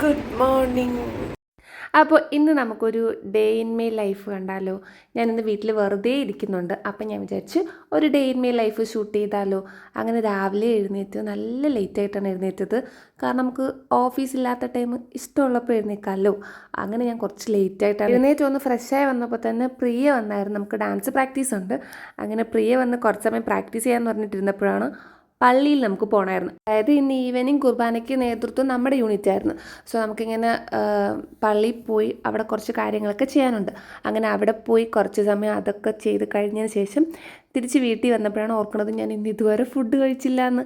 Good morning. അപ്പോൾ ഇന്ന് നമുക്കൊരു ഡേ ഇൻ മൈ ലൈഫ് കണ്ടാലോ. ഞാനിന്ന് വീട്ടിൽ വെറുതെ ഇരിക്കുന്നുണ്ട്. അപ്പം ഞാൻ വിചാരിച്ചു ഒരു day in my life shoot ചെയ്താലോ. അങ്ങനെ രാവിലെ എഴുന്നേറ്റ് നല്ല ലേറ്റായിട്ടാണ് എഴുന്നേറ്റത്. കാരണം നമുക്ക് ഓഫീസില്ലാത്ത ടൈം ഇഷ്ടമുള്ളപ്പോൾ എഴുന്നേക്കാമല്ലോ. അങ്ങനെ ഞാൻ കുറച്ച് ലേറ്റായിട്ടാണ് എഴുന്നേറ്റ് വന്ന് ഫ്രഷായി വന്നപ്പോൾ തന്നെ പ്രിയ വന്നായിരുന്നു. നമുക്ക് ഡാൻസ് പ്രാക്ടീസ് ഉണ്ട്. അങ്ങനെ പ്രിയ വന്ന് കുറച്ച് സമയം പ്രാക്ടീസ് ചെയ്യാമെന്ന് പറഞ്ഞിട്ടിരുന്നപ്പോഴാണ് പള്ളിയിൽ നമുക്ക് പോകണമായിരുന്നു. അതായത് ഇന്ന് ഈവനിങ് കുർബാനയ്ക്ക് നേതൃത്വം നമ്മുടെ യൂണിറ്റ് ആയിരുന്നു. സോ നമുക്കിങ്ങനെ പള്ളിയിൽ പോയി അവിടെ കുറച്ച് കാര്യങ്ങളൊക്കെ ചെയ്യാനുണ്ട്. അങ്ങനെ അവിടെ പോയി കുറച്ച് സമയം അതൊക്കെ ചെയ്ത് കഴിഞ്ഞതിന് ശേഷം തിരിച്ച് വീട്ടിൽ വന്നപ്പോഴാണ് ഓർക്കുന്നത് ഞാൻ ഇന്ന് ഇതുവരെ ഫുഡ് കഴിച്ചില്ല എന്ന്.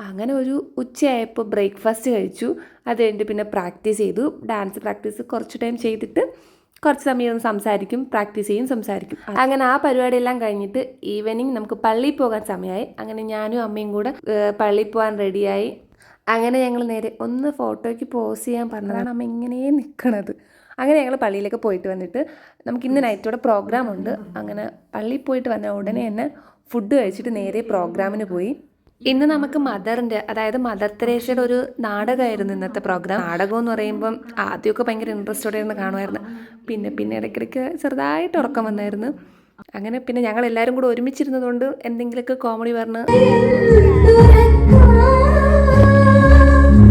അങ്ങനെ ഒരു ഉച്ചയായപ്പോൾ ബ്രേക്ക്ഫാസ്റ്റ് കഴിച്ചു. അത് കഴിഞ്ഞിട്ട് പിന്നെ പ്രാക്ടീസ് ചെയ്തു. ഡാൻസ് പ്രാക്ടീസ് കുറച്ച് ടൈം ചെയ്തിട്ട് കുറച്ച് സമയം ഒന്ന് സംസാരിക്കും, പ്രാക്ടീസ് ചെയ്യും, സംസാരിക്കും. അങ്ങനെ ആ പരിപാടിയെല്ലാം കഴിഞ്ഞിട്ട് ഈവനിങ് നമുക്ക് പള്ളിയിൽ പോകാൻ സമയമായി. അങ്ങനെ ഞാനും അമ്മയും കൂടെ പള്ളിയിൽ പോകാൻ റെഡിയായി. അങ്ങനെ ഞങ്ങൾ നേരെ ഒന്ന് ഫോട്ടോയ്ക്ക് പോസ് ചെയ്യാൻ പറഞ്ഞതാണ്. അമ്മ ഇങ്ങനെ നിൽക്കണത്. അങ്ങനെ ഞങ്ങൾ പള്ളിയിലേക്ക് പോയിട്ട് വന്നിട്ട് നമുക്കിന്ന് നൈറ്റോടെ പ്രോഗ്രാം ഉണ്ട്. അങ്ങനെ പള്ളിയിൽ പോയിട്ട് വന്ന ഉടനെ തന്നെ ഫുഡ് കഴിച്ചിട്ട് നേരെ പ്രോഗ്രാമിന് പോയി. ഇന്ന് നമുക്ക് മദറിൻ്റെ, അതായത് മദർ തെരേസയുടെ ഒരു നാടകമായിരുന്നു ഇന്നത്തെ പ്രോഗ്രാം. നാടകം എന്ന് പറയുമ്പം ആദ്യമൊക്കെ ഭയങ്കര ഇൻട്രസ്റ്റോടെ ഇരുന്ന് കാണുമായിരുന്നു. പിന്നെ ഇടയ്ക്കിടയ്ക്ക് ചെറുതായിട്ട് ഉറക്കം വന്നായിരുന്നു. അങ്ങനെ പിന്നെ ഞങ്ങൾ എല്ലാവരും കൂടെ ഒരുമിച്ചിരുന്നതുകൊണ്ട് എന്തെങ്കിലുമൊക്കെ കോമഡി പറഞ്ഞ്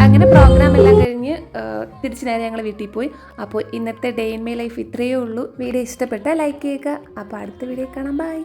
അങ്ങനെ പ്രോഗ്രാം എല്ലാം കഴിഞ്ഞ് തിരിച്ച് നേരെ ഞങ്ങൾ വീട്ടിൽ പോയി. അപ്പോൾ ഇന്നത്തെ ഡേ ഇൻ മൈ ലൈഫ് ഇത്രയേ ഉള്ളൂ. വീഡിയോ ഇഷ്ടപ്പെട്ടാൽ ലൈക്ക് ചെയ്യുക. അപ്പോൾ അടുത്ത വീഡിയോ കാണാം. ബൈ.